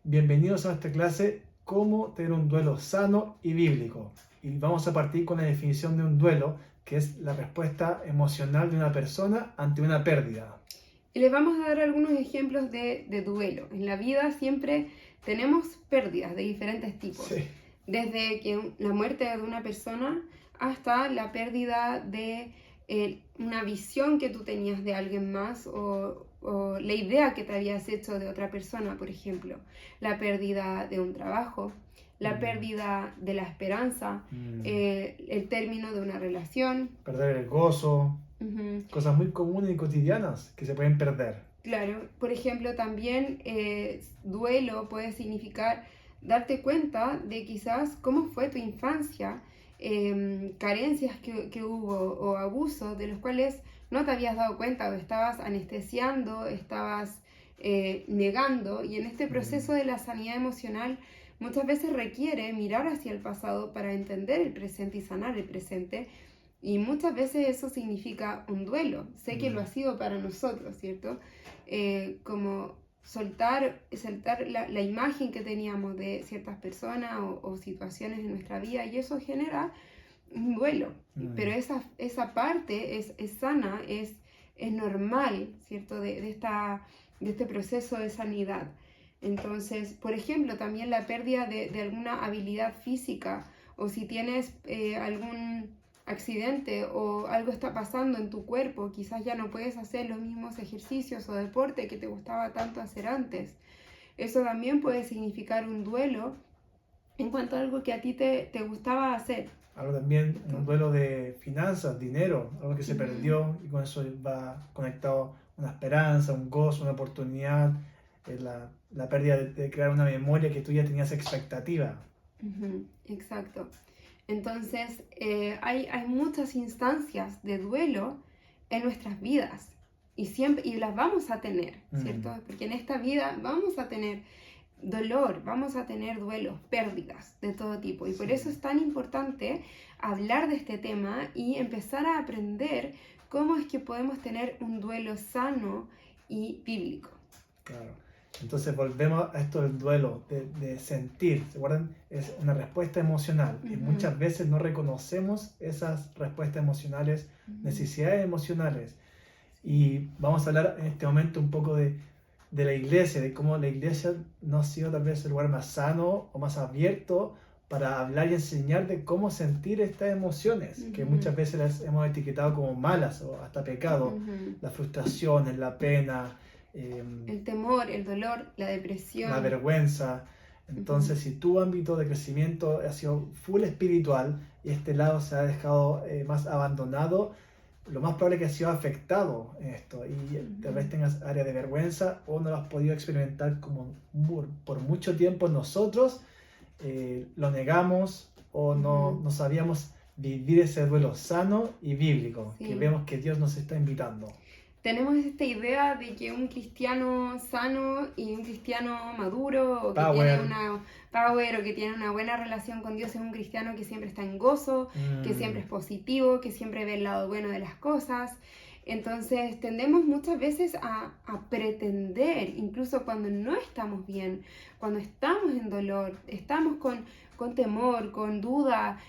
Bienvenidos a esta clase, cómo tener un duelo sano y bíblico. Y vamos a partir con la definición de un duelo, que es la respuesta emocional de una persona ante una pérdida. Y les vamos a dar algunos ejemplos de duelo. En la vida siempre tenemos pérdidas de diferentes tipos. Sí. Desde la muerte de una persona hasta la pérdida de una visión que tú tenías de alguien más o la idea que te habías hecho de otra persona, por ejemplo. La pérdida de un trabajo, la pérdida de la esperanza, el término de una relación. Perder el gozo, Uh-huh. cosas muy comunes y cotidianas que se pueden perder. Claro, por ejemplo, también duelo puede significar darte cuenta de quizás cómo fue tu infancia, carencias que hubo o abusos de los cuales no te habías dado cuenta o estabas anestesiando, estabas negando. Y en este proceso de la sanidad emocional muchas veces requiere mirar hacia el pasado para entender el presente y sanar el presente. Y muchas veces eso significa un duelo. Sé que lo ha sido para nosotros, ¿cierto? Como soltar la imagen que teníamos de ciertas personas o situaciones en nuestra vida, y eso genera un duelo. Pero esa parte es sana, es normal, ¿cierto? De este proceso de sanidad. Entonces, por ejemplo, también la pérdida de alguna habilidad física, o si tienes algún accidente o algo está pasando en tu cuerpo, quizás ya no puedes hacer los mismos ejercicios o deporte que te gustaba tanto hacer antes. Eso también puede significar un duelo en cuanto a algo que a ti te gustaba hacer. Algo también, un duelo de finanzas, dinero, algo que se perdió, y con eso va conectado una esperanza, un gozo, una oportunidad, la pérdida de crear una memoria que tú ya tenías expectativa. Exacto. Entonces, hay muchas instancias de duelo en nuestras vidas y las vamos a tener, ¿cierto? Porque en esta vida vamos a tener dolor, vamos a tener duelos, pérdidas de todo tipo. Y por eso es tan importante hablar de este tema y empezar a aprender cómo es que podemos tener un duelo sano y bíblico. Claro. Entonces volvemos a esto del duelo, de sentir, ¿se acuerdan? Es una respuesta emocional y muchas veces no reconocemos esas respuestas emocionales, necesidades emocionales. Y vamos a hablar en este momento un poco de la iglesia, de cómo la iglesia no ha sido tal vez el lugar más sano o más abierto para hablar y enseñar de cómo sentir estas emociones, que muchas veces las hemos etiquetado como malas o hasta pecado, las frustraciones, la pena, el temor, el dolor, la depresión, la vergüenza. Entonces, si tu ámbito de crecimiento ha sido full espiritual y este lado se ha dejado más abandonado, lo más probable es que has sido afectado en esto y tal vez tengas área de vergüenza o no lo has podido experimentar como por mucho tiempo nosotros lo negamos o no sabíamos vivir ese duelo sano y bíblico que vemos que Dios nos está invitando. Tenemos esta idea de que un cristiano sano y un cristiano maduro o que tiene una power o que tiene una buena relación con Dios es un cristiano que siempre está en gozo, que siempre es positivo, que siempre ve el lado bueno de las cosas. Entonces tendemos muchas veces a pretender, incluso cuando no estamos bien, cuando estamos en dolor, estamos con temor, con duda,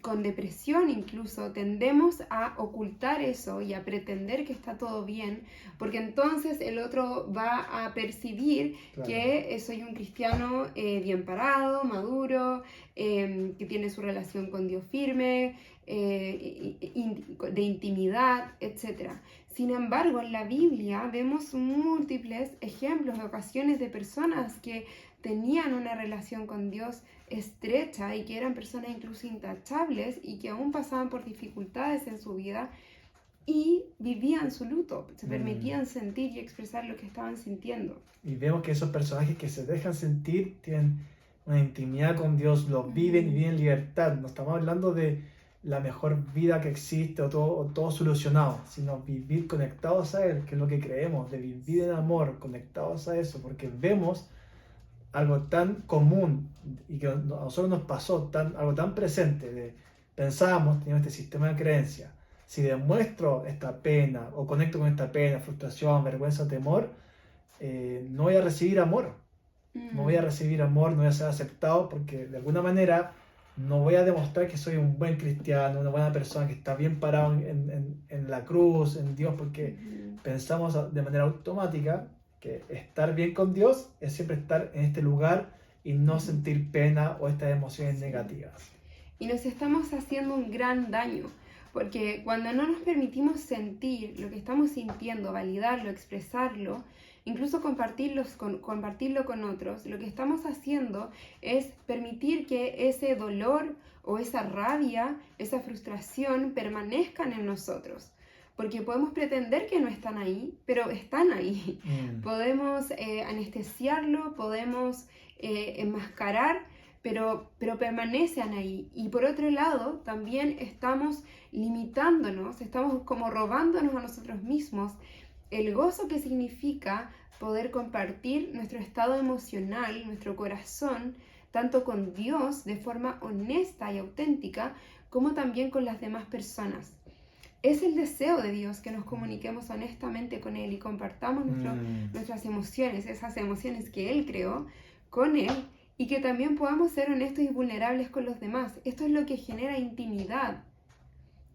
con depresión incluso, tendemos a ocultar eso y a pretender que está todo bien, porque entonces el otro va a percibir que soy un cristiano bien parado, maduro, que tiene su relación con Dios firme, de intimidad, etc. Sin embargo, en la Biblia vemos múltiples ejemplos de ocasiones de personas que tenían una relación con Dios estrecha y que eran personas incluso intachables y que aún pasaban por dificultades en su vida y vivían su luto, se permitían sentir y expresar lo que estaban sintiendo. Y vemos que esos personajes que se dejan sentir tienen una intimidad con Dios, lo viven y viven en libertad. No estamos hablando de la mejor vida que existe o todo solucionado, sino vivir conectados a Él, que es lo que creemos, de vivir en amor, conectados a eso, porque vemos algo tan común y que a nosotros nos pasó, algo tan presente, pensábamos, teníamos este sistema de creencia, si demuestro esta pena o conecto con esta pena, frustración, vergüenza, temor, no voy a recibir amor. No voy a recibir amor, no voy a ser aceptado porque de alguna manera no voy a demostrar que soy un buen cristiano, una buena persona que está bien parado en la cruz, en Dios, porque pensamos de manera automática que estar bien con Dios es siempre estar en este lugar y no sentir pena o estas emociones negativas. Y nos estamos haciendo un gran daño, porque cuando no nos permitimos sentir lo que estamos sintiendo, validarlo, expresarlo, incluso compartirlo con otros, lo que estamos haciendo es permitir que ese dolor o esa rabia, esa frustración permanezcan en nosotros. Porque podemos pretender que no están ahí, pero están ahí. Podemos anestesiarlo, podemos enmascarar, pero permanecen ahí. Y por otro lado, también estamos limitándonos, estamos como robándonos a nosotros mismos el gozo que significa poder compartir nuestro estado emocional, nuestro corazón, tanto con Dios de forma honesta y auténtica, como también con las demás personas. Es el deseo de Dios que nos comuniquemos honestamente con Él y compartamos nuestras emociones, esas emociones que Él creó, con Él, y que también podamos ser honestos y vulnerables con los demás. Esto es lo que genera intimidad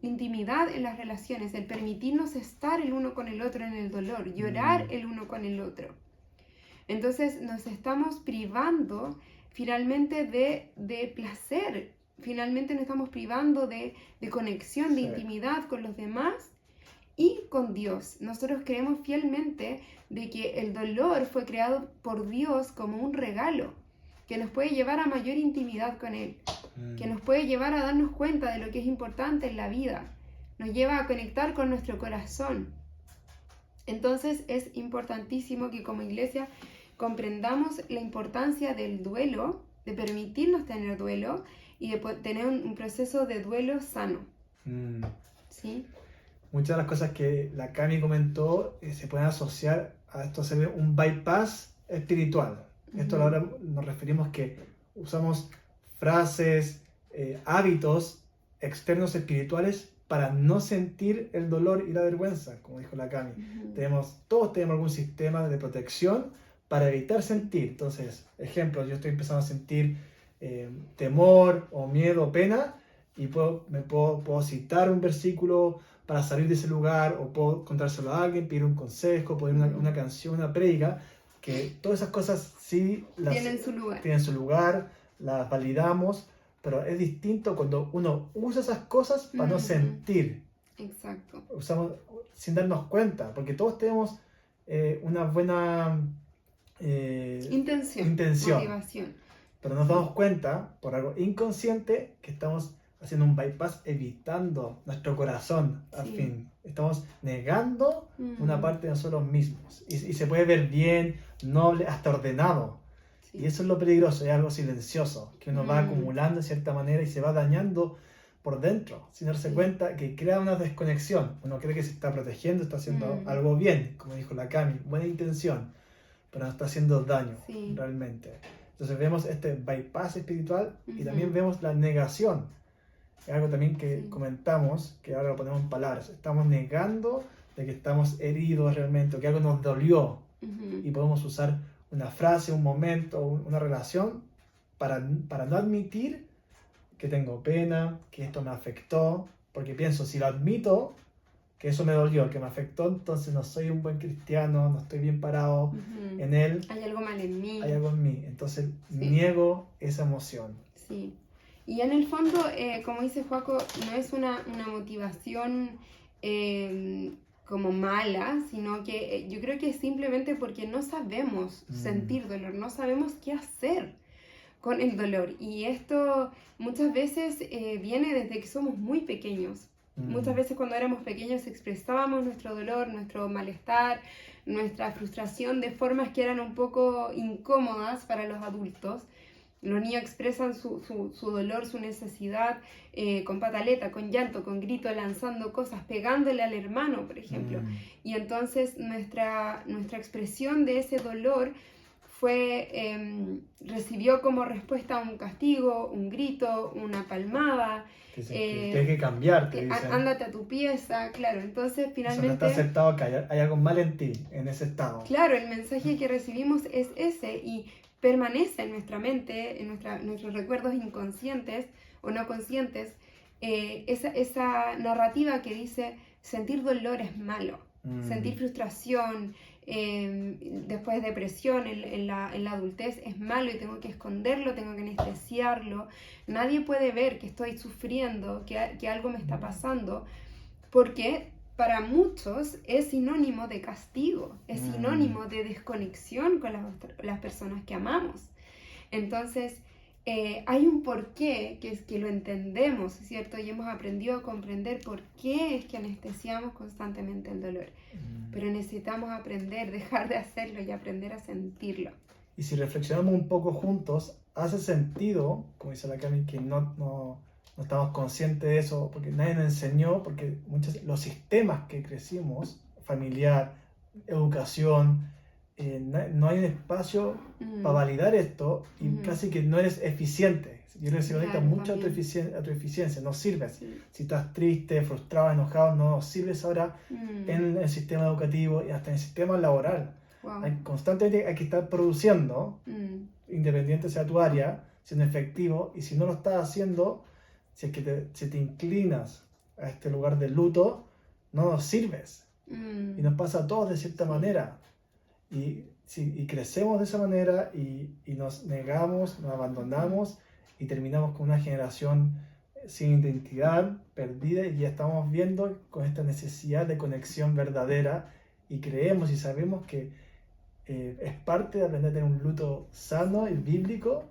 en las relaciones, el permitirnos estar el uno con el otro en el dolor, llorar el uno con el otro. Entonces nos estamos privando finalmente de placer, finalmente nos estamos privando de conexión, de intimidad con los demás y con Dios. Nosotros creemos fielmente de que el dolor fue creado por Dios como un regalo que nos puede llevar a mayor intimidad con Él, que nos puede llevar a darnos cuenta de lo que es importante en la vida, nos lleva a conectar con nuestro corazón. Entonces es importantísimo que como iglesia comprendamos la importancia del duelo, de permitirnos tener duelo y de tener un proceso de duelo sano. ¿Sí? Muchas de las cosas que la Cami comentó se pueden asociar a esto, se ve un bypass espiritual. Esto ahora nos referimos que usamos frases, hábitos externos espirituales para no sentir el dolor y la vergüenza, como dijo la Cami. Todos tenemos algún sistema de protección para evitar sentir. Entonces, ejemplo, yo estoy empezando a sentir temor o miedo o pena y puedo citar un versículo para salir de ese lugar, o puedo contárselo a alguien, pedir un consejo, poner una canción, una prédica, que todas esas cosas sí tienen su lugar, las validamos, pero es distinto cuando uno usa esas cosas para no sentir. Exacto. Usamos sin darnos cuenta, porque todos tenemos una buena intención, motivación. Pero nos damos cuenta, por algo inconsciente, que estamos haciendo un bypass, evitando nuestro corazón, al fin. Estamos negando una parte de nosotros mismos. Y se puede ver bien, noble, hasta ordenado. Y eso es lo peligroso, es algo silencioso, que uno va acumulando de cierta manera y se va dañando por dentro, sin darse cuenta, que crea una desconexión. Uno cree que se está protegiendo, está haciendo algo bien, como dijo la Cami, buena intención, pero nos está haciendo daño realmente. Entonces vemos este bypass espiritual y también vemos la negación. Es algo también que comentamos, que ahora lo ponemos en palabras. Estamos negando de que estamos heridos realmente, o que algo nos dolió. Y podemos usar una frase, un momento, una relación para no admitir que tengo pena, que esto me afectó. Porque pienso, si lo admito, que eso me dolió, que me afectó, entonces no soy un buen cristiano, no estoy bien parado en él. Hay algo mal en mí. Hay algo en mí. Entonces niego esa emoción. Sí. Y en el fondo, como dice Joaco, no es una motivación como mala, sino que yo creo que es simplemente porque no sabemos sentir dolor, no sabemos qué hacer con el dolor. Y esto muchas veces viene desde que somos muy pequeños. Muchas veces cuando éramos pequeños expresábamos nuestro dolor, nuestro malestar, nuestra frustración de formas que eran un poco incómodas para los adultos. Los niños expresan su dolor, su necesidad con pataleta, con llanto, con grito, lanzando cosas, pegándole al hermano, por ejemplo. Y entonces nuestra expresión de ese dolor recibió como respuesta un castigo, un grito, una palmada. Tienes que cambiar, te dicen. Ándate a tu pieza, claro. Entonces finalmente... Eso no está aceptado, que hay algo mal en ti, en ese estado. Claro, el mensaje que recibimos es ese, y permanece en nuestra mente, en nuestros recuerdos inconscientes o no conscientes, esa narrativa que dice sentir dolor es malo, sentir frustración, después depresión en la adultez es malo y tengo que esconderlo, tengo que anestesiarlo. Nadie puede ver que estoy sufriendo, que algo me está pasando, porque para muchos es sinónimo de castigo, es sinónimo de desconexión con las personas que amamos. Entonces, hay un porqué, que es que lo entendemos, ¿cierto? Y hemos aprendido a comprender por qué es que anestesiamos constantemente el dolor. Pero necesitamos aprender, dejar de hacerlo y aprender a sentirlo. Y si reflexionamos un poco juntos, hace sentido, como dice la Cami, que no estamos conscientes de eso, porque nadie nos enseñó, porque los sistemas que crecimos, familiar, educación, no hay un espacio para validar esto y casi que no eres eficiente. Yo creo que se conecta mucho a tu eficiencia, no sirves. Sí. Si estás triste, frustrado, enojado, no sirves ahora en el sistema educativo y hasta en el sistema laboral. Wow. Constantemente hay que estar produciendo, independiente sea tu área, siendo efectivo, y si no lo estás haciendo, si es que si te inclinas a este lugar de luto, no sirves. Y nos pasa a todos de cierta manera. Y crecemos de esa manera y nos negamos, nos abandonamos y terminamos con una generación sin identidad, perdida, y ya estamos viendo con esta necesidad de conexión verdadera y creemos y sabemos que es parte de aprender a tener un luto sano y bíblico.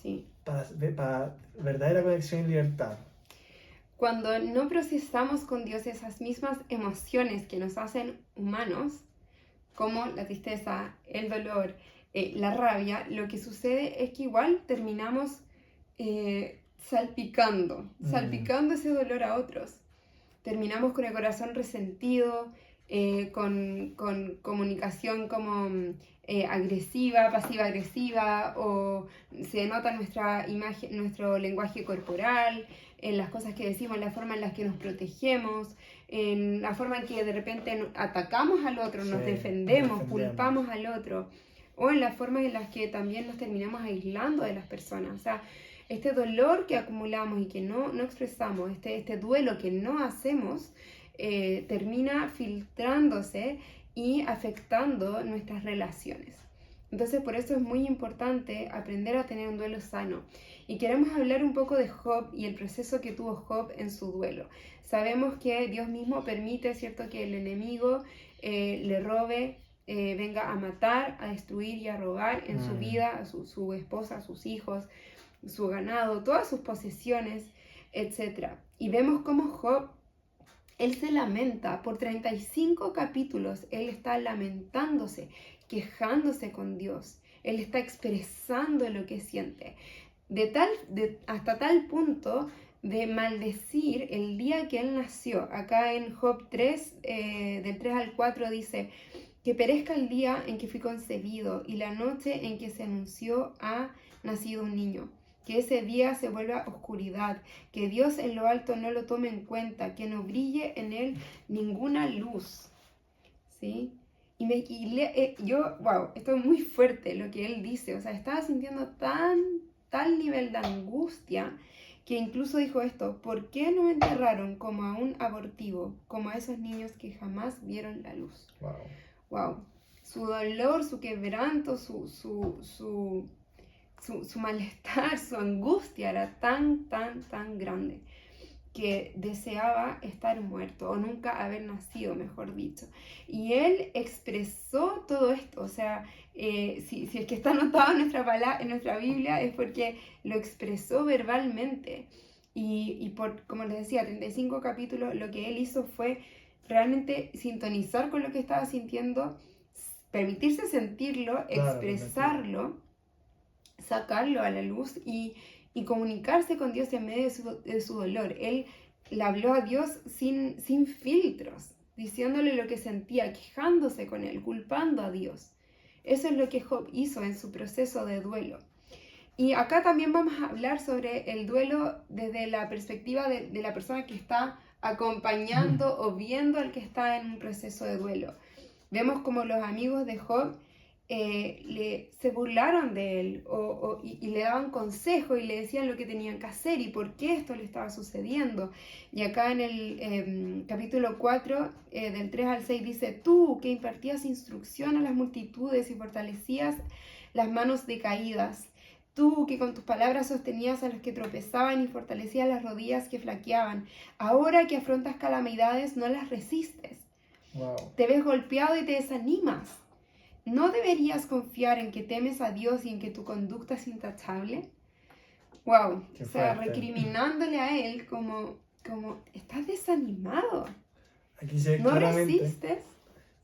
Sí. Para verdadera conexión y libertad. Cuando no procesamos con Dios esas mismas emociones que nos hacen humanos, como la tristeza, el dolor, la rabia, lo que sucede es que igual terminamos salpicando ese dolor a otros. Terminamos con el corazón resentido, con comunicación como agresiva, pasiva-agresiva, o se nota nuestra imagen, nuestro lenguaje corporal, en las cosas que decimos, en la forma en la que nos protegemos, en la forma en que de repente atacamos al otro, nos defendemos, culpamos al otro, o en las formas en las que también nos terminamos aislando de las personas. O sea, este dolor que acumulamos y que no expresamos, este duelo que no hacemos, termina filtrándose y afectando nuestras relaciones. Entonces, por eso es muy importante aprender a tener un duelo sano. Y queremos hablar un poco de Job y el proceso que tuvo Job en su duelo. Sabemos que Dios mismo permite, ¿cierto?, que el enemigo le robe, venga a matar, a destruir y a robar en su vida, a su esposa, a sus hijos, su ganado, todas sus posesiones, etc. Y vemos cómo Job, él se lamenta por 35 capítulos, él está lamentándose, quejándose con Dios, él está expresando lo que siente, hasta tal punto de maldecir el día que él nació. Acá en Job 3, del 3 al 4 dice: que perezca el día en que fui concebido y la noche en que se anunció ha nacido un niño. Que ese día se vuelva oscuridad, que Dios en lo alto no lo tome en cuenta, que no brille en él ninguna luz. ¿Sí? Wow, esto es muy fuerte lo que él dice. O sea, estaba sintiendo tal nivel de angustia que incluso dijo esto: ¿por qué no me enterraron como a un abortivo, como a esos niños que jamás vieron la luz? Wow. Su dolor, su quebranto, su malestar, su angustia era tan grande que deseaba estar muerto o nunca haber nacido, mejor dicho. Y él expresó todo esto. O sea, si es que está anotado en nuestra Biblia, es porque lo expresó verbalmente. Y como les decía, 35 capítulos, lo que él hizo fue realmente sintonizar con lo que estaba sintiendo, permitirse sentirlo, expresarlo, sacarlo a la luz y comunicarse con Dios en medio de su dolor. Él le habló a Dios sin filtros, diciéndole lo que sentía, quejándose con él, culpando a Dios. Eso es lo que Job hizo en su proceso de duelo. Y acá también vamos a hablar sobre el duelo desde la perspectiva de la persona que está acompañando o viendo al que está en un proceso de duelo. Vemos como los amigos de Job se burlaron de él y le daban consejo y le decían lo que tenían que hacer y por qué esto le estaba sucediendo. Y acá en el capítulo 4, del 3 al 6, dice: tú que impartías instrucción a las multitudes y fortalecías las manos decaídas, tú que con tus palabras sostenías a los que tropezaban y fortalecías las rodillas que flaqueaban, ahora que afrontas calamidades no las resistes. Wow. Te ves golpeado y te desanimas. ¿No deberías confiar en que temes a Dios y en que tu conducta es intachable? Wow, Qué o sea, fuerte. recriminándole a él como estás desanimado, Aquí se ve no claramente, resistes.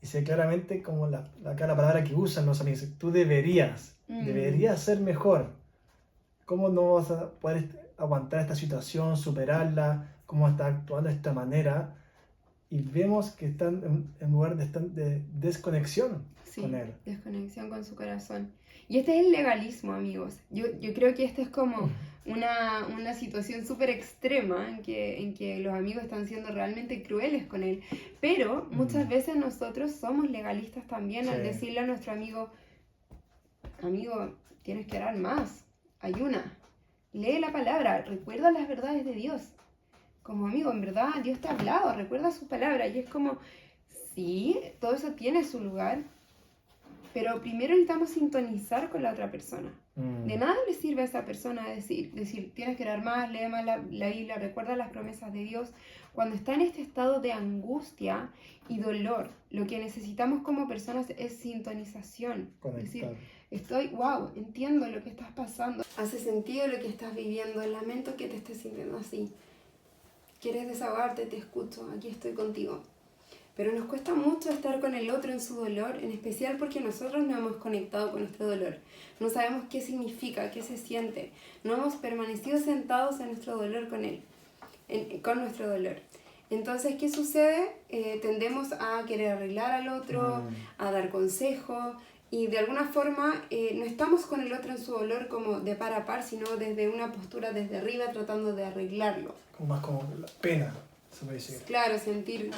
y se ve claramente como acá la palabra que usan los amigos. Tú deberías ser mejor. ¿Cómo no vas a poder aguantar esta situación, superarla? ¿Cómo estás actuando de esta manera? Y vemos que están en lugar de desconexión Sí, con él. desconexión con su corazón. Y este es el legalismo, amigos. Yo creo que esto es como una situación súper extrema en que los amigos están siendo realmente crueles con él. Pero muchas veces nosotros somos legalistas también al Sí. decirle a nuestro amigo, tienes que orar más, ayuna, lee la palabra, recuerda las verdades de Dios. Como amigo, en verdad Dios te ha hablado, recuerda sus palabras. Y es como, sí, todo eso tiene su lugar, pero primero necesitamos sintonizar con la otra persona. De nada le sirve a esa persona decir tienes que orar más, lee más la Biblia, recuerda las promesas de Dios. Cuando está en este estado de angustia y dolor, lo que necesitamos como personas es sintonización. Conectar. Decir, entiendo lo que estás pasando, hace sentido lo que estás viviendo, lamento que te estés sintiendo así. ¿Quieres desahogarte? Te escucho, aquí estoy contigo. Pero nos cuesta mucho estar con el otro en su dolor, en especial porque nosotros no hemos conectado con nuestro dolor. No sabemos qué significa, qué se siente. No hemos permanecido sentados en nuestro dolor con él, con nuestro dolor. Entonces, ¿qué sucede? Tendemos a querer arreglar al otro, a dar consejo, y de alguna forma no estamos con el otro en su dolor como de par a par, sino desde una postura desde arriba tratando de arreglarlo. Más como la pena, se puede decir. Claro, sentir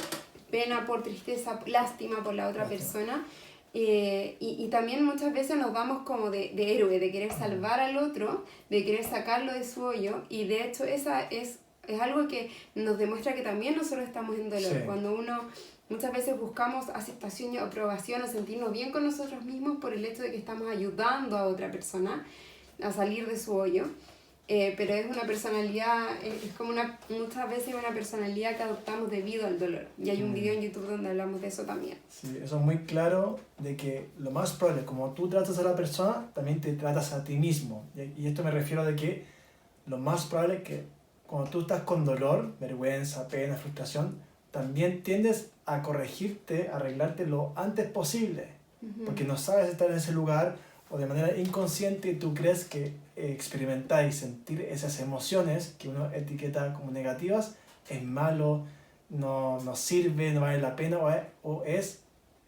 pena por tristeza, lástima por la otra persona. Y también muchas veces nos vamos como de héroe, de querer salvar al otro, de querer sacarlo de su hoyo, y de hecho esa es algo que nos demuestra que también nosotros estamos en dolor. Sí. Cuando muchas veces buscamos aceptación y aprobación o sentirnos bien con nosotros mismos por el hecho de que estamos ayudando a otra persona a salir de su hoyo. Pero es una personalidad, es como muchas veces una personalidad que adoptamos debido al dolor. Y hay un video en YouTube donde hablamos de eso también. Sí, eso es muy claro, de que lo más probable, como tú tratas a la persona, también te tratas a ti mismo. Y esto me refiero de que lo más probable es que cuando tú estás con dolor, vergüenza, pena, frustración, también tiendes a corregirte, a arreglarte lo antes posible. Porque no sabes estar en ese lugar, o de manera inconsciente tú crees que experimentar y sentir esas emociones que uno etiqueta como negativas es malo, no sirve, no vale la pena, o es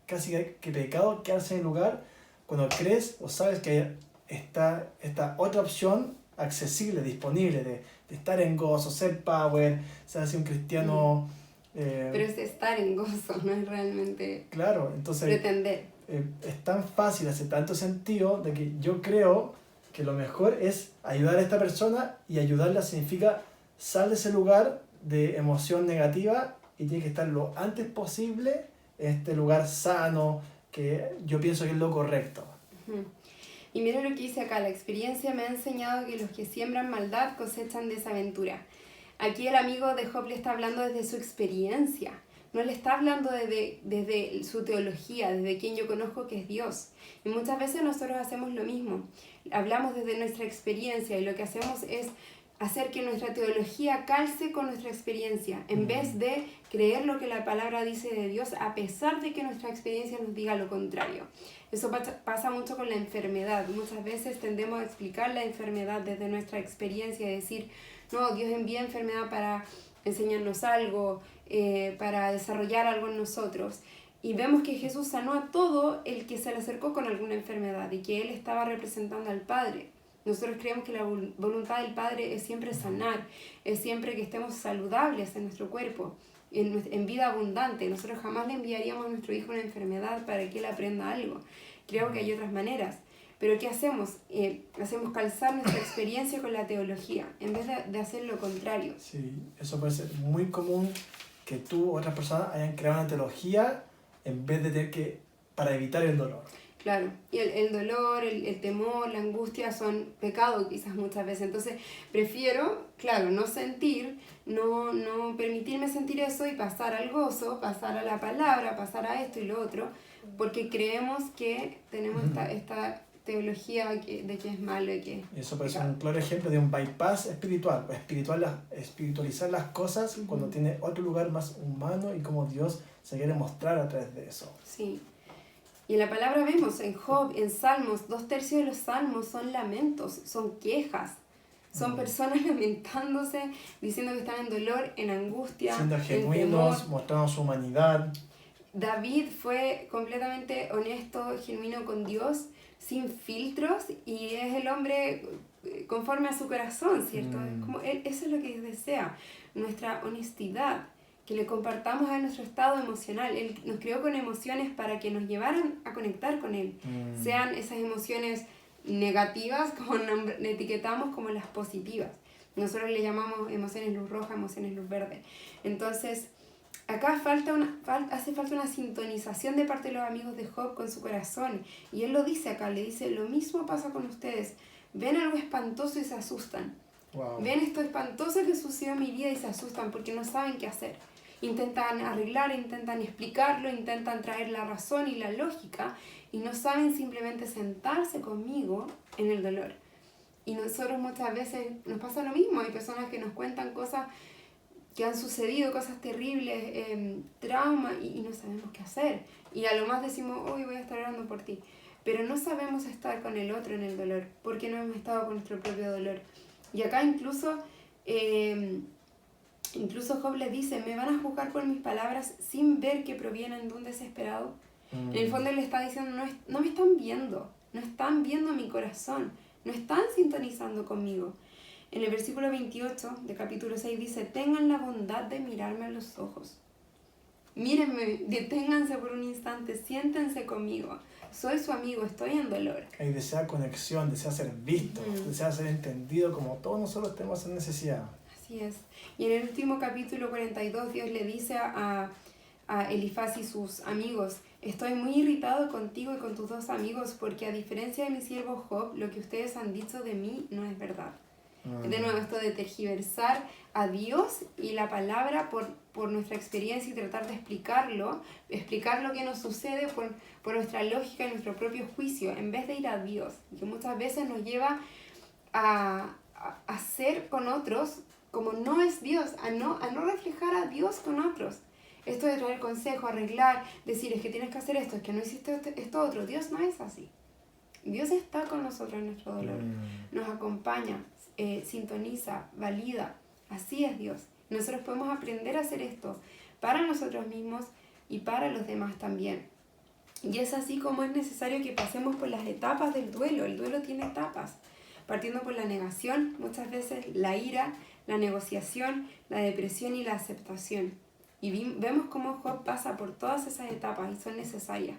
casi que pecado quedarse en el lugar cuando crees o sabes que está esta otra opción accesible, disponible, de estar en gozo, ser power, ser así un cristiano. Pero es estar en gozo, no es realmente claro, entonces, pretender. Es tan fácil, hace tanto sentido, de que yo creo que lo mejor es ayudar a esta persona, y ayudarla significa sal de ese lugar de emoción negativa y tiene que estar lo antes posible en este lugar sano, que yo pienso que es lo correcto. Y mira lo que dice acá: la experiencia me ha enseñado que los que siembran maldad cosechan desaventura. Aquí el amigo de Job le está hablando desde su experiencia. No le está hablando desde su teología, desde quien yo conozco que es Dios. Y muchas veces nosotros hacemos lo mismo. Hablamos desde nuestra experiencia y lo que hacemos es hacer que nuestra teología calce con nuestra experiencia, en vez de creer lo que la palabra dice de Dios, a pesar de que nuestra experiencia nos diga lo contrario. Eso pasa mucho con la enfermedad. Muchas veces tendemos a explicar la enfermedad desde nuestra experiencia y decir, no, Dios envía enfermedad para enseñarnos algo, para desarrollar algo en nosotros. Y vemos que Jesús sanó a todo el que se le acercó con alguna enfermedad y que Él estaba representando al Padre. Nosotros creemos que la voluntad del Padre es siempre sanar, es siempre que estemos saludables en nuestro cuerpo, en vida abundante. Nosotros jamás le enviaríamos a nuestro hijo una enfermedad para que él aprenda algo. Creo que hay otras maneras. Pero ¿qué hacemos? Hacemos calzar nuestra experiencia con la teología, en vez de hacer lo contrario. Sí, eso puede ser muy común, que tú o otras personas hayan creado una teología en vez de tener que, para evitar el dolor. Claro, y el dolor, el temor, la angustia son pecado quizás muchas veces. Entonces prefiero, claro, no sentir, no permitirme sentir eso y pasar al gozo, pasar a la palabra, pasar a esto y lo otro, porque creemos que tenemos esta teología de que es malo y que... Eso puede ser un claro ejemplo de un bypass espiritual, espiritualizar las cosas cuando tiene otro lugar más humano y cómo Dios se quiere mostrar a través de eso. Sí. Y en la palabra vemos, en Job, en Salmos, 2/3 de los salmos son lamentos, son quejas. Son personas lamentándose, diciendo que están en dolor, en angustia, siendo genuinos, temor. mostrando su humanidad. David fue completamente honesto, genuino con Dios, sin filtros, y es el hombre conforme a su corazón, ¿cierto? Es como eso es lo que Dios desea, nuestra honestidad, que le compartamos a nuestro estado emocional. Él nos creó con emociones para que nos llevaran a conectar con Él. Sean esas emociones negativas, como le etiquetamos, como las positivas. Nosotros le llamamos emociones luz roja, emociones luz verde. Entonces, acá hace falta una sintonización de parte de los amigos de Job con su corazón. Y él lo dice acá, le dice, lo mismo pasa con ustedes. Ven algo espantoso y se asustan. Wow. Ven esto espantoso que sucedió en mi vida y se asustan porque no saben qué hacer. Intentan arreglar, intentan explicarlo, intentan traer la razón y la lógica y no saben simplemente sentarse conmigo en el dolor. Y nosotros muchas veces nos pasa lo mismo. Hay personas que nos cuentan cosas que han sucedido, cosas terribles, trauma, y no sabemos qué hacer. Y a lo más decimos, hoy voy a estar orando por ti. Pero no sabemos estar con el otro en el dolor, porque no hemos estado con nuestro propio dolor. Y acá incluso Job le dice, me van a juzgar por mis palabras sin ver que provienen de un desesperado. En el fondo él le está diciendo, no me están viendo, no están viendo mi corazón, no están sintonizando conmigo. En el versículo 28 de capítulo 6 dice, tengan la bondad de mirarme a los ojos. Mírenme, deténganse por un instante, siéntense conmigo. Soy su amigo, estoy en dolor. Y desea conexión, desea ser visto, desea ser entendido como todos nosotros tenemos en necesidad. Así es. Y en el último capítulo 42 Dios le dice a Elifaz y sus amigos, estoy muy irritado contigo y con tus dos amigos porque a diferencia de mi siervo Job, lo que ustedes han dicho de mí no es verdad. De nuevo, esto de tergiversar a Dios y la palabra por nuestra experiencia y tratar de explicar lo que nos sucede por nuestra lógica y nuestro propio juicio, en vez de ir a Dios, que muchas veces nos lleva a hacer con otros como no es Dios, a no reflejar a Dios con otros. Esto de traer consejo, arreglar, decir es que tienes que hacer esto, es que no hiciste esto otro. Dios no es así. Dios está con nosotros en nuestro dolor, nos acompaña, sintoniza, valida. Así es Dios. Nosotros podemos aprender a hacer esto para nosotros mismos y para los demás también. Y es así como es necesario que pasemos por las etapas del duelo. El duelo tiene etapas, partiendo por la negación, muchas veces la ira, la negociación, la depresión y la aceptación. Y vemos cómo Job pasa por todas esas etapas y son necesarias.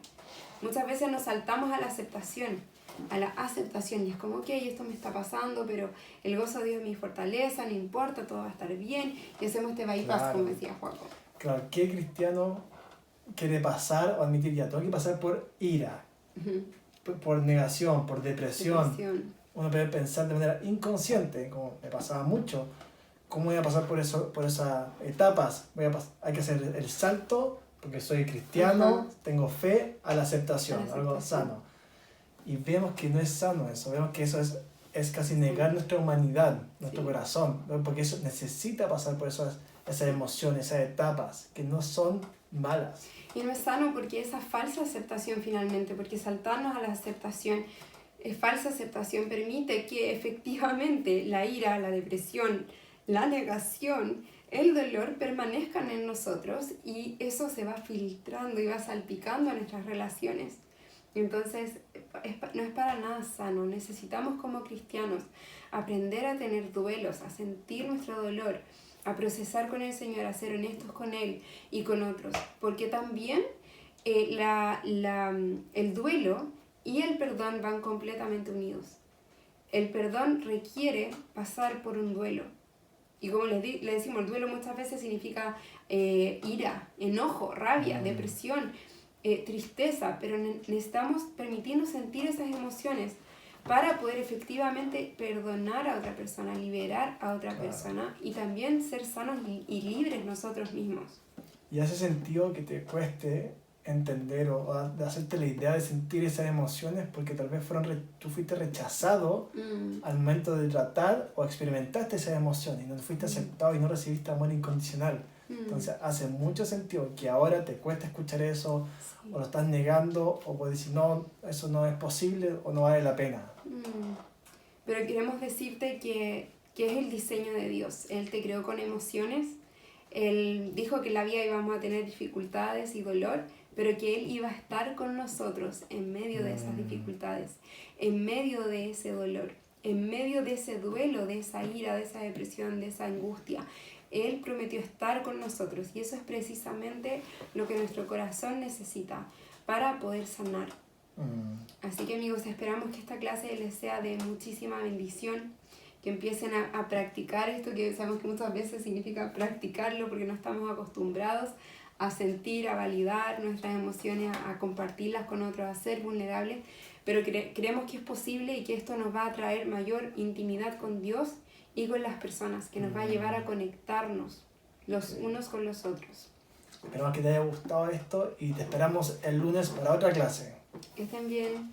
Muchas veces nos saltamos a la aceptación y es como, ok, esto me está pasando, pero el gozo de Dios es mi fortaleza, no importa, todo va a estar bien, y hacemos este bypass, como decía Joaco. Claro, ¿qué cristiano quiere pasar o admitir ya? Tengo que pasar por ira, por negación, por depresión. Uno puede pensar de manera inconsciente, como me pasaba mucho, ¿cómo voy a pasar por esas etapas? Hay que hacer el salto, porque soy cristiano, tengo fe, a la aceptación, algo sano. Y vemos que no es sano eso, vemos que eso es casi negar nuestra humanidad, nuestro corazón, ¿no? Porque eso necesita pasar por esas emociones, esas etapas, que no son malas. Y no es sano porque esa falsa aceptación finalmente, porque saltarnos a la aceptación, falsa aceptación permite que efectivamente la ira, la depresión, la negación, el dolor permanezcan en nosotros y eso se va filtrando y va salpicando a nuestras relaciones. Entonces, no es para nada sano. Necesitamos como cristianos aprender a tener duelos, a sentir nuestro dolor, a procesar con el Señor, a ser honestos con Él y con otros. Porque también el duelo y el perdón van completamente unidos. El perdón requiere pasar por un duelo. Y como le decimos, el duelo muchas veces significa ira, enojo, rabia, depresión, tristeza, pero necesitamos permitirnos sentir esas emociones para poder efectivamente perdonar a otra persona, liberar a otra persona y también ser sanos y libres nosotros mismos. Y hace sentido que te cueste entender o de hacerte la idea de sentir esas emociones porque tal vez tú fuiste rechazado al momento de tratar o experimentaste esas emociones y no fuiste aceptado y no recibiste amor incondicional. Entonces hace mucho sentido que ahora te cuesta escuchar eso, o lo estás negando, o puedes decir no, eso no es posible o no vale la pena. Pero queremos decirte que es el diseño de Dios. Él te creó con emociones. Él dijo que en la vida íbamos a tener dificultades y dolor, pero que Él iba a estar con nosotros en medio de esas dificultades, en medio de ese dolor, en medio de ese duelo, de esa ira, de esa depresión, de esa angustia. Él prometió estar con nosotros y eso es precisamente lo que nuestro corazón necesita para poder sanar. Así que amigos, esperamos que esta clase les sea de muchísima bendición, que empiecen a practicar esto, que sabemos que muchas veces significa practicarlo porque no estamos acostumbrados a sentir, a validar nuestras emociones, a compartirlas con otros, a ser vulnerables, pero creemos que es posible y que esto nos va a traer mayor intimidad con Dios y con las personas, que nos va a llevar a conectarnos los unos con los otros. Esperamos que te haya gustado esto y te esperamos el lunes para otra clase. Que estén bien.